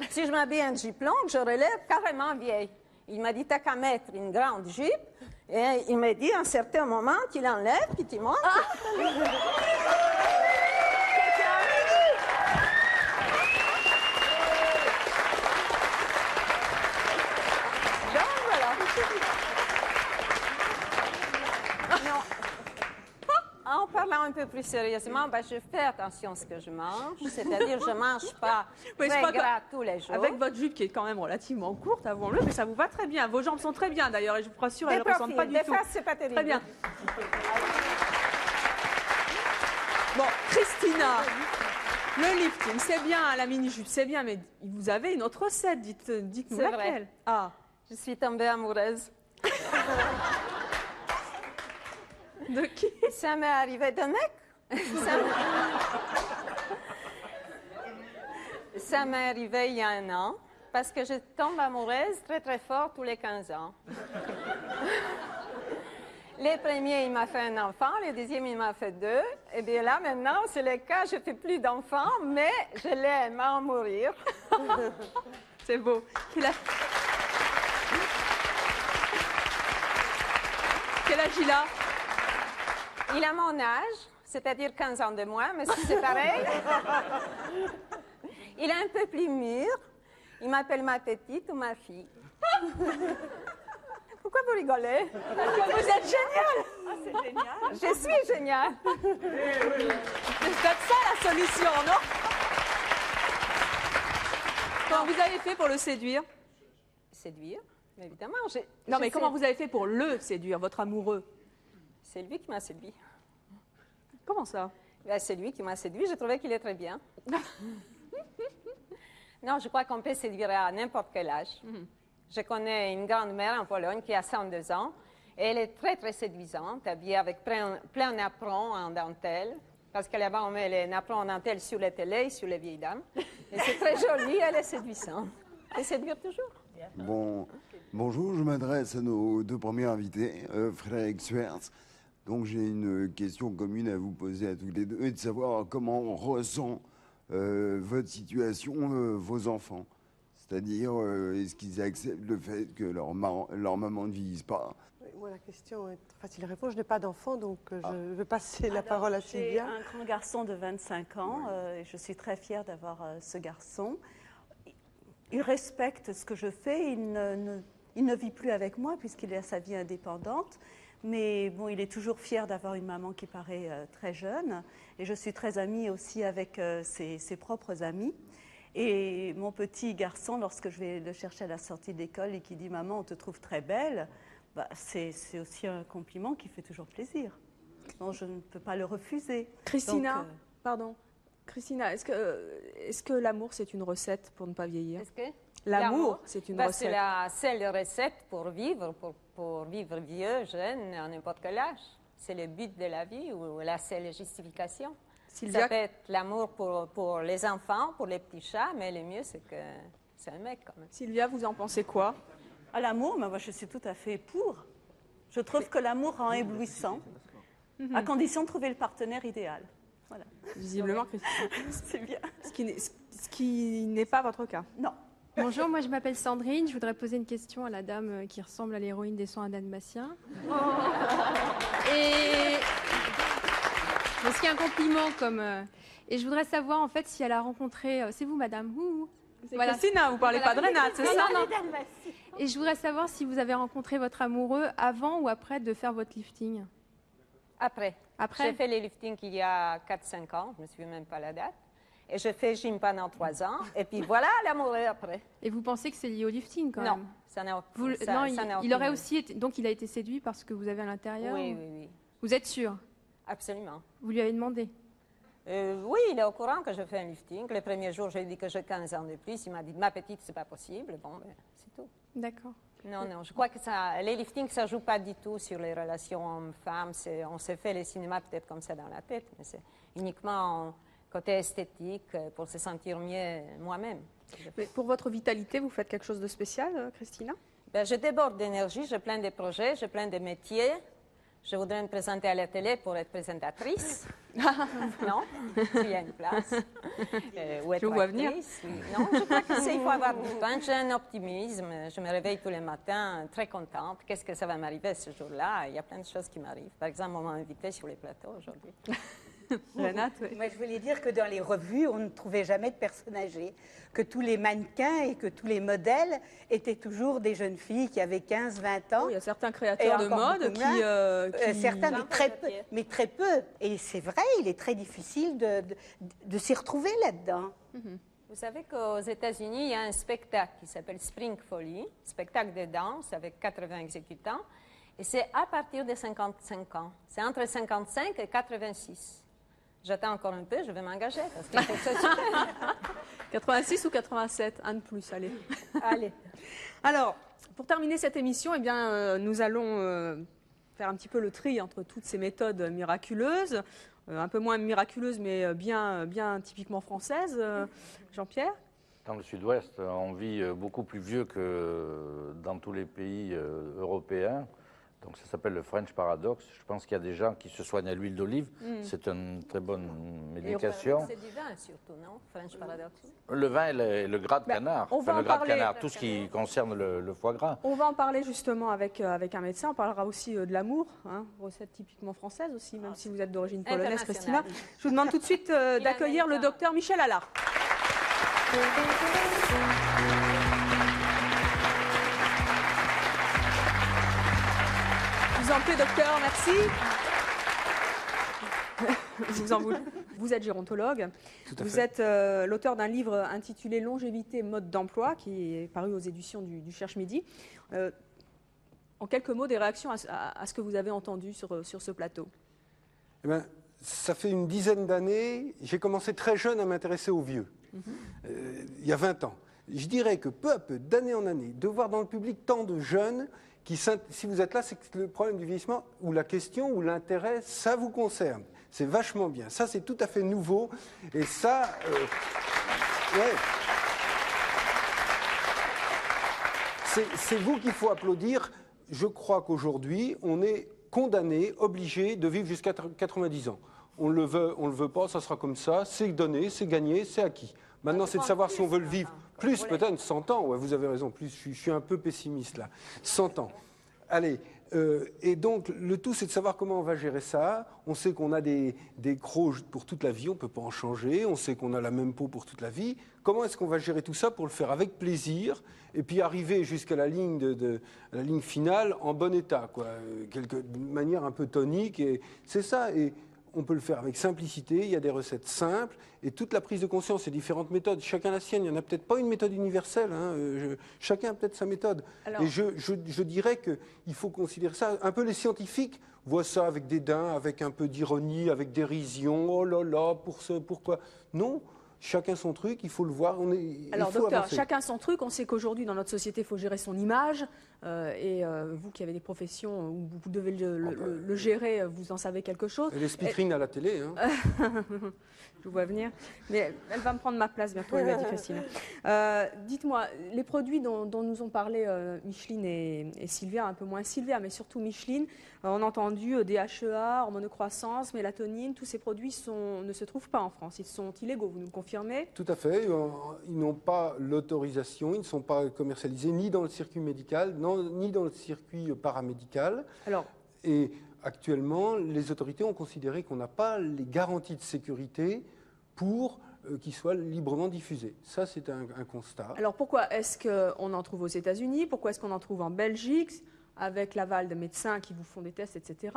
Si je m'habille en jupe longue, je relève carrément vieille. Il m'a dit, t'as qu'à mettre une grande jupe. Et il m'a dit, à un certain moment, tu l'enlèves, puis tu montes. Donc, voilà. Non. En parlant un peu plus sérieusement, ben, je fais attention à ce que je mange. C'est-à-dire, je ne mange pas Oui, je très crois que gras tous les jours. Avec votre jupe qui est quand même relativement courte, avouons-le, mais ça vous va très bien. Vos jambes sont très bien d'ailleurs, et je vous rassure, elles ne ressentent pas du tout. Des faces, c'est pas terrible. Très bien. Bon, Christina, le lifting, c'est bien, la mini-jupe, c'est bien, mais vous avez une autre recette, dites-nous C'est laquelle. vrai. Ah. Je suis tombée amoureuse. De qui? Ça m'est arrivé de mec. Ça m'est arrivé il y a 1 an, parce que je tombe amoureuse très très fort tous les 15 ans. Les premiers, il m'a fait un enfant, les deuxièmes, il m'a fait 2. Et bien là, maintenant, c'est le cas, je ne fais plus d'enfants, mais je l'aime à en mourir. C'est beau. Quel âge il a? Il a mon âge, c'est-à-dire 15 ans de moins, mais c'est pareil. Il est un peu plus mûr. Il m'appelle ma petite ou ma fille. Pourquoi vous rigolez? Parce que vous êtes génial. Ah, c'est génial. Je suis géniale. C'est peut-être ça la solution, non? Comment vous avez fait pour le séduire? Séduire, évidemment. Non, mais comment vous avez fait pour le séduire, votre amoureux? C'est lui qui m'a séduit. Comment ça? Ben, c'est lui qui m'a séduit. Je trouvais qu'il est très bien. Non, je crois qu'on peut séduire à n'importe quel âge. Je connais une grand-mère en Pologne qui a 102 ans. Et elle est très, très séduisante, habillée avec plein napperons en dentelle. Parce que là-bas, on met les napperons en dentelle sur les télés, sur les vieilles dames. Et c'est très joli, elle est séduisante. Et séduire toujours. Bon, bonjour, je m'adresse à nos 2 premiers invités, Frédéric Suers. Donc j'ai une question commune à vous poser à tous les deux, et de savoir comment on ressent votre situation, vos enfants. C'est-à-dire, est-ce qu'ils acceptent le fait que leur maman ne vieillisse pas? Oui, moi, la question est très facile à répondre. Je n'ai pas d'enfant, donc je vais passer la parole à Sylvia. J'ai un grand garçon de 25 ans et je suis très fière d'avoir ce garçon. Il respecte ce que je fais. Il ne vit plus avec moi puisqu'il a sa vie indépendante. Mais bon, il est toujours fier d'avoir une maman qui paraît très jeune. Et je suis très amie aussi avec ses propres amis. Et mon petit garçon, lorsque je vais le chercher à la sortie de l'école et qui dit « Maman, on te trouve très belle », bah, c'est aussi un compliment qui fait toujours plaisir. Donc je ne peux pas le refuser. Christina, Donc, pardon. Christina, est-ce que l'amour, c'est une recette pour ne pas vieillir? Est-ce que L'amour, c'est une recette. C'est la seule recette pour vivre, pour vivre vieux, jeune, à n'importe quel âge. C'est le but de la vie ou la seule justification. Sylvia... Ça peut être l'amour pour les enfants, pour les petits chats, mais le mieux, c'est que c'est un mec quand même. Sylvia, vous en pensez quoi? À l'amour, moi je suis tout à fait pour. Je trouve que l'amour rend éblouissant, à condition de trouver le partenaire idéal. Voilà. Visiblement, Christina. C'est bien. Ce qui n'est pas votre cas. Non. Bonjour, moi je m'appelle Sandrine. Je voudrais poser une question à la dame qui ressemble à l'héroïne des 101 Dalmatiens. Et ce qui est un compliment comme... Et je voudrais savoir en fait si elle a rencontré... C'est vous, madame? C'est voilà. Christina, vous parlez pas de Renate, c'est ça? Non. Et je voudrais savoir si vous avez rencontré votre amoureux avant ou après de faire votre lifting. Après. Après? J'ai fait les liftings il y a 4-5 ans, je ne me souviens même pas la date. Et je fais gym pendant 3 ans. Et puis voilà, l'amoureux après. Et vous pensez que c'est lié au lifting quand non, même? Ça n'a Non, il aurait aussi été... Donc il a été séduit par ce que vous avez à l'intérieur? Oui, oui, oui. Vous êtes sûr? Absolument. Vous lui avez demandé? Oui, il est au courant que je fais un lifting. Le premier jour, j'ai dit que j'ai 15 ans de plus. Il m'a dit, ma petite, c'est pas possible. Bon, ben, c'est tout. D'accord. Non, je crois que les liftings, ça joue pas du tout sur les relations hommes-femmes. On se fait le cinéma peut-être comme ça dans la tête, mais c'est uniquement côté esthétique pour se sentir mieux moi-même. Mais pour votre vitalité, vous faites quelque chose de spécial, Christina? Ben, je déborde d'énergie, j'ai plein de projets, j'ai plein de métiers. Je voudrais me présenter à la télé pour être présentatrice. Non, il y a une place. Ou être je vous vois venir. Oui. Non, je crois qu'il faut avoir du temps. J'ai un optimisme. Je me réveille tous les matins très contente. Qu'est-ce que ça va m'arriver ce jour-là? Il y a plein de choses qui m'arrivent. Par exemple, on m'a invité sur les plateaux aujourd'hui. Renate, oui. Moi, je voulais dire que dans les revues, on ne trouvait jamais de personnes âgées, que tous les mannequins et que tous les modèles étaient toujours des jeunes filles qui avaient 15-20 ans. Il y a certains créateurs de mode qui... certains, mais très peu. Et c'est vrai, il est très difficile de s'y retrouver là-dedans. Vous savez qu'aux États-Unis, il y a un spectacle qui s'appelle Spring Folly, spectacle de danse avec 80 exécutants. Et c'est à partir de 55 ans. C'est entre 55 et 86. J'attends encore un peu, je vais m'engager. 86 ou 87, un de plus, allez. Allez. Alors, pour terminer cette émission, eh bien, nous allons faire un petit peu le tri entre toutes ces méthodes miraculeuses, un peu moins miraculeuses, mais bien typiquement françaises. Jean-Pierre ? Dans le sud-ouest, on vit beaucoup plus vieux que dans tous les pays européens. Donc ça s'appelle le French Paradox. Je pense qu'il y a des gens qui se soignent à l'huile d'olive. C'est une très bonne médication. C'est du vin surtout, non? French Paradox. Le vin et le gras de canard. on va le en gras parler. de canard, tout ce qui concerne le foie gras. On va en parler justement avec un médecin. On parlera aussi de l'amour, hein, recette typiquement française aussi, même si vous êtes d'origine polonaise, Christina. Je vous demande tout de suite d'accueillir le docteur Michel Allard. Je vous en prie, docteur, merci. Je vous en voulais. Vous êtes gérontologue. Vous êtes l'auteur d'un livre intitulé Longévité, mode d'emploi, qui est paru aux éditions du Cherche-Midi. En quelques mots, des réactions à ce que vous avez entendu sur ce plateau. Eh bien, ça fait une dizaine d'années, j'ai commencé très jeune à m'intéresser aux vieux, il y a 20 ans. Je dirais que peu à peu, d'année en année, de voir dans le public tant de jeunes qui, si vous êtes là, c'est que le problème du vieillissement, ou la question, ou l'intérêt, ça vous concerne. C'est vachement bien. Ça, c'est tout à fait nouveau. Et ça, ouais. C'est vous qu'il faut applaudir. Je crois qu'aujourd'hui, on est condamné, obligé de vivre jusqu'à 90 ans. On le veut pas, ça sera comme ça. C'est donné, c'est gagné, c'est acquis. Maintenant, c'est de savoir si on veut le vivre. Plus, peut-être 100 ans. Ouais, vous avez raison. Plus, je suis un peu pessimiste là. 100 ans. Allez. Et donc, le tout, c'est de savoir comment on va gérer ça. On sait qu'on a des crocs pour toute la vie, on ne peut pas en changer. On sait qu'on a la même peau pour toute la vie. Comment est-ce qu'on va gérer tout ça pour le faire avec plaisir et puis arriver jusqu'à la ligne, la ligne finale en bon état, quoi, de manière un peu tonique. Et c'est ça. Et on peut le faire avec simplicité, il y a des recettes simples, et toute la prise de conscience et différentes méthodes, chacun la sienne, il n'y en a peut-être pas une méthode universelle, hein, chacun a peut-être sa méthode. Alors, et je dirais qu'il faut considérer ça, un peu les scientifiques voient ça avec dédain, avec un peu d'ironie, avec dérision, oh là là, pourquoi? Non, chacun son truc, il faut le voir. Alors docteur, avancer. Chacun son truc, on sait qu'aujourd'hui dans notre société, il faut gérer son image, et vous qui avez des professions où vous devez le gérer, vous en savez quelque chose. Elle est speakerine à la télé. Hein. Je vous vois venir, mais elle va me prendre ma place bientôt, elle m'a dit Christina. Dites-moi, les produits dont nous ont parlé Micheline et Sylvia, un peu moins Sylvia, mais surtout Micheline, on a entendu DHEA, hormones de croissance, mélatonine, tous ces produits ne se trouvent pas en France, ils sont illégaux, vous nous le confirmez? Tout à fait, ils n'ont pas l'autorisation, ils ne sont pas commercialisés ni dans le circuit médical, ni dans le circuit paramédical. Alors, et actuellement, les autorités ont considéré qu'on n'a pas les garanties de sécurité pour qu'ils soient librement diffusés. Ça, c'est un constat. Alors pourquoi est-ce qu'on en trouve aux États-Unis? Pourquoi est-ce qu'on en trouve en Belgique, avec l'aval de médecins qui vous font des tests, etc.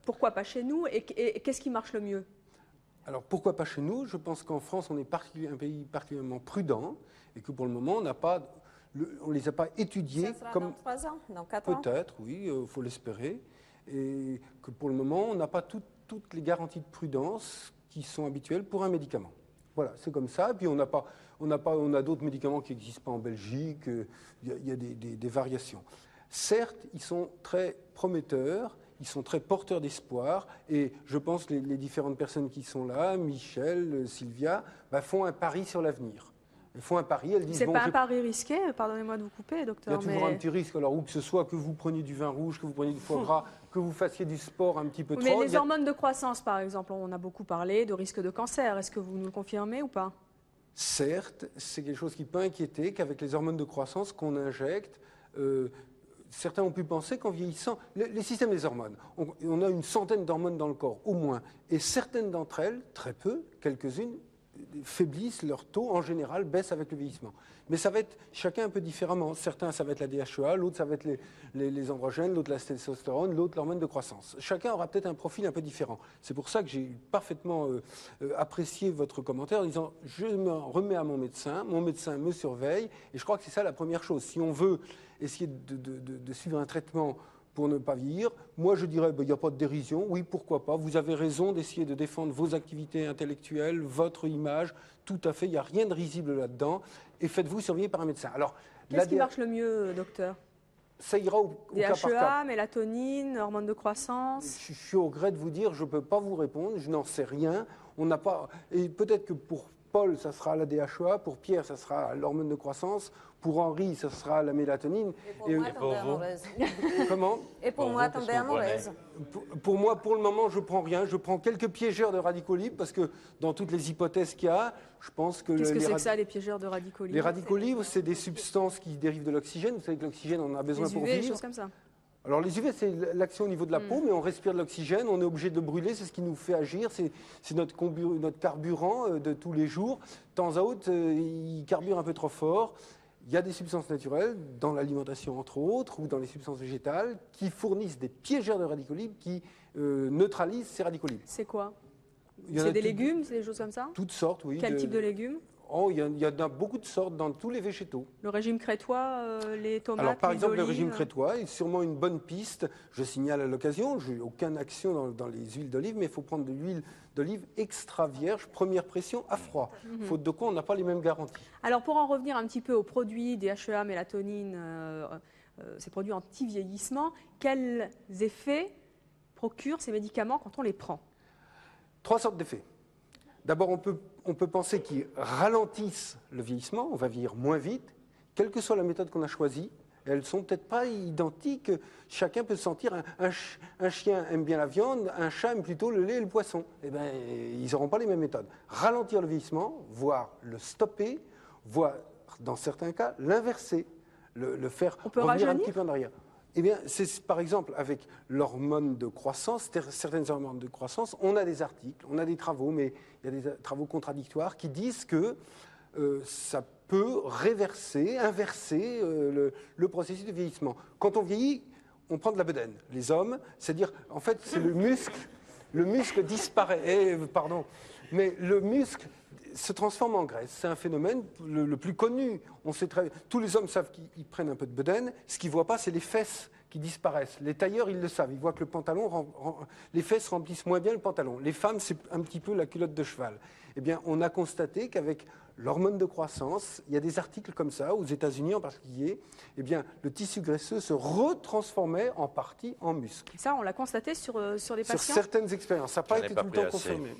Pourquoi pas chez nous? Et qu'est-ce qui marche le mieux? Alors pourquoi pas chez nous? Je pense qu'en France, on est un pays particulièrement prudent et que pour le moment, on ne les a pas étudiés. Ça sera comme dans 3 ans, dans 4 ans? Peut-être, oui, il faut l'espérer. Et que pour le moment, on n'a pas toutes les garanties de prudence qui sont habituelles pour un médicament. Voilà, c'est comme ça. Et puis on a d'autres médicaments qui n'existent pas en Belgique. Il y a des variations. Certes, ils sont très prometteurs, ils sont très porteurs d'espoir. Et je pense que les différentes personnes qui sont là, Michel, Sylvia, font un pari sur l'avenir. Elles font un pari, elles disent... C'est pas un pari risqué, pardonnez-moi de vous couper, docteur. Il y a toujours un petit risque, alors où que ce soit, que vous preniez du vin rouge, que vous preniez du foie gras, que vous fassiez du sport un petit peu trop. Mais les hormones de croissance, par exemple, on a beaucoup parlé de risque de cancer. Est-ce que vous nous le confirmez ou pas? Certes, c'est quelque chose qui peut inquiéter, qu'avec les hormones de croissance qu'on injecte, certains ont pu penser qu'en vieillissant, les systèmes des hormones, on a une centaine d'hormones dans le corps, au moins, et certaines d'entre elles, très peu, quelques-unes, faiblissent, leur taux en général baisse avec le vieillissement. Mais ça va être chacun un peu différemment. Certains, ça va être la DHEA, l'autre, ça va être les androgènes, l'autre, la testostérone, l'autre, l'hormone de croissance. Chacun aura peut-être un profil un peu différent. C'est pour ça que j'ai parfaitement apprécié votre commentaire en disant « je me remets à mon médecin me surveille ». Et je crois que c'est ça la première chose. Si on veut essayer de suivre un traitement pour ne pas vieillir, moi je dirais, il n'y a pas de dérision, oui, pourquoi pas, vous avez raison d'essayer de défendre vos activités intellectuelles, votre image, tout à fait, il n'y a rien de risible là-dedans, et faites-vous surveiller par un médecin. Alors, qu'est-ce qui marche le mieux, docteur? Ça ira au cas par cas. DHEA, mélatonine, hormones de croissance. Je suis au regret de vous dire, je ne peux pas vous répondre, je n'en sais rien. On n'a pas. Et peut-être que pour Paul, ça sera la DHEA, pour Pierre, ça sera l'hormone de croissance, pour Henri, ça sera la mélatonine. Et pour moi, tombez amoureuse. Comment? Et pour moi, tombez amoureuse. Pour moi, pour le moment, je ne prends rien. Je prends quelques piégeurs de radicaux libres parce que dans toutes les hypothèses qu'il y a, je pense que. Qu'est-ce que c'est que ça, les piégeurs de radicaux libres? Les radicaux libres, c'est des substances qui dérivent de l'oxygène. Vous savez que l'oxygène, on en a besoin pour les UV, vivre. des choses comme ça. Alors les UV, c'est l'action au niveau de la peau, mais on respire de l'oxygène, on est obligé de le brûler, c'est ce qui nous fait agir, c'est notre carburant de tous les jours. De temps à autre, il carbure un peu trop fort. Il y a des substances naturelles, dans l'alimentation entre autres, ou dans les substances végétales, qui fournissent des piégeurs de radicaux libres qui neutralisent ces radicaux libres. C'est quoi? Il y en C'est a des légumes, c'est des choses comme ça? Toutes sortes, oui. Quel type de légumes? Oh, il y en a beaucoup de sortes dans tous les végétaux. Le régime crétois, les tomates, Alors, par les exemple, le olives. régime crétois est sûrement une bonne piste. Je signale à l'occasion, je n'ai aucune action dans les huiles d'olive, mais il faut prendre de l'huile d'olive extra vierge, première pression à froid. Faute de quoi, on n'a pas les mêmes garanties. Alors, pour en revenir un petit peu aux produits DHEA, mélatonine, ces produits anti-vieillissement, quels effets procurent ces médicaments quand on les prend? 3 sortes d'effets. D'abord, on peut penser qu'ils ralentissent le vieillissement, on va vieillir moins vite, quelle que soit la méthode qu'on a choisie. Elles ne sont peut-être pas identiques. Chacun peut se sentir. Un chien aime bien la viande, un chat aime plutôt le lait et le poisson. Eh bien, ils n'auront pas les mêmes méthodes. Ralentir le vieillissement, voire le stopper, voire, dans certains cas, l'inverser, le faire revenir un petit peu en arrière. Eh bien, c'est par exemple avec l'hormone de croissance, certaines hormones de croissance, on a des articles, on a des travaux, mais il y a des travaux contradictoires qui disent que ça peut inverser le processus de vieillissement. Quand on vieillit, on prend de la bedaine. Les hommes, c'est-à-dire, en fait, c'est le muscle disparaît. Pardon, mais le muscle se transforme en graisse. C'est un phénomène le plus connu. Tous les hommes savent qu'ils prennent un peu de bedaine. Ce qu'ils ne voient pas, c'est les fesses qui disparaissent. Les tailleurs, ils le savent. Ils voient que le pantalon, les fesses remplissent moins bien le pantalon. Les femmes, c'est un petit peu la culotte de cheval. Eh bien, on a constaté qu'avec l'hormone de croissance, il y a des articles comme ça, aux États-Unis en particulier, eh bien, le tissu graisseux se retransformait en partie en muscle. Et ça, on l'a constaté sur des patients? Sur certaines expériences. Ça n'a pas été tout le temps confirmé.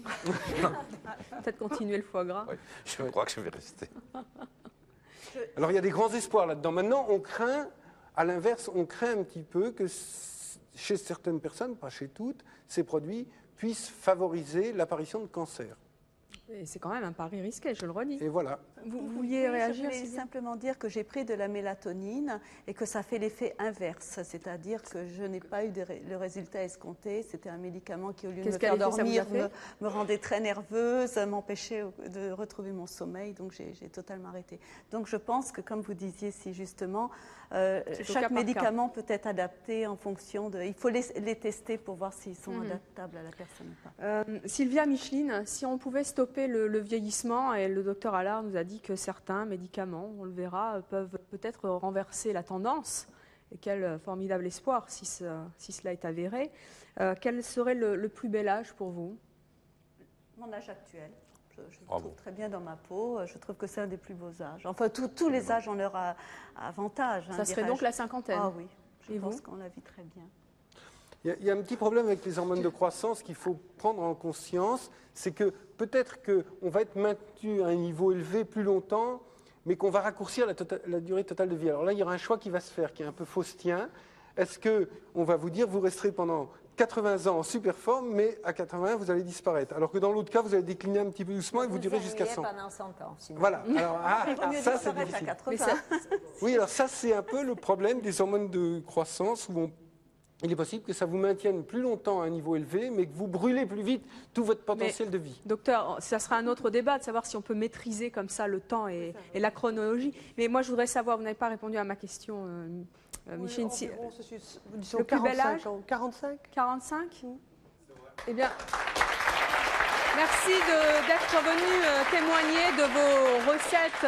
Peut-être continuer le foie gras. Oui, je crois que je vais rester. Alors, il y a des grands espoirs là-dedans. Maintenant, on craint, à l'inverse, on craint un petit peu que chez certaines personnes, pas chez toutes, ces produits puissent favoriser l'apparition de cancer. Et c'est quand même un pari risqué, je le redis. Et voilà. Vous vouliez réagir? Je voulais simplement dire que j'ai pris de la mélatonine et que ça fait l'effet inverse, c'est-à-dire que je n'ai pas eu le résultat escompté. C'était un médicament qui, au lieu de me faire dormir, me rendait très nerveuse, m'empêchait de retrouver mon sommeil, donc j'ai totalement arrêté. Donc je pense que, comme vous disiez si justement, chaque médicament peut être adapté en fonction de... Il faut les tester pour voir s'ils sont adaptables à la personne ou pas. Sylvia Micheline, si on pouvait stopper le vieillissement, et le docteur Allard nous a dit que certains médicaments, on le verra, peuvent peut-être renverser la tendance. Et quel formidable espoir si cela est avéré. Quel serait le plus bel âge pour vous? Mon âge actuel. Je me trouve très bien dans ma peau. Je trouve que c'est un des plus beaux âges. Enfin, tous les âges ont leur avantage. Ça serait donc la cinquantaine? Ah oui, je pense qu'on la vit très bien. Il y a un petit problème avec les hormones de croissance qu'il faut prendre en conscience, c'est que peut-être qu'on va être maintenu à un niveau élevé plus longtemps, mais qu'on va raccourcir la durée totale de vie. Alors là, il y aura un choix qui va se faire, qui est un peu faustien. Est-ce qu'on va vous dire, vous resterez pendant 80 ans en super forme, mais à 80, vous allez disparaître. Alors que dans l'autre cas, vous allez décliner un petit peu doucement et vous durez jusqu'à 100. Pendant 100 ans, sinon. Voilà. Alors, ça, c'est difficile. Oui, alors ça, c'est un peu le problème des hormones de croissance où il est possible que ça vous maintienne plus longtemps à un niveau élevé, mais que vous brûlez plus vite tout votre potentiel de vie. Docteur, ça sera un autre débat de savoir si on peut maîtriser comme ça le temps et la chronologie. Mais moi, je voudrais savoir, vous n'avez pas répondu à ma question, Micheline. Le plus bel âge 45 45 Eh bien, merci d'être venu témoigner de vos recettes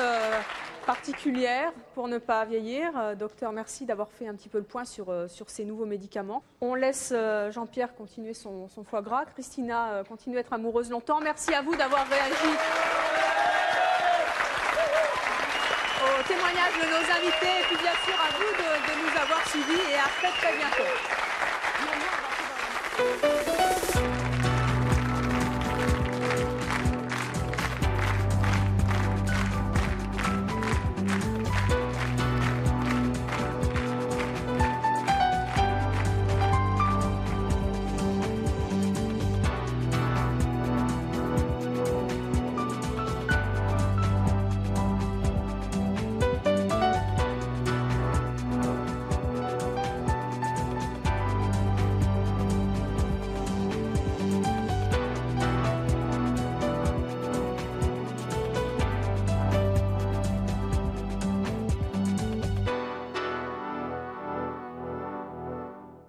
particulière pour ne pas vieillir. Docteur, merci d'avoir fait un petit peu le point sur ces nouveaux médicaments. On laisse Jean-Pierre continuer son foie gras. Christina continue à être amoureuse longtemps. Merci à vous d'avoir réagi au témoignages de nos invités et puis bien sûr à vous de nous avoir suivis et à très bientôt.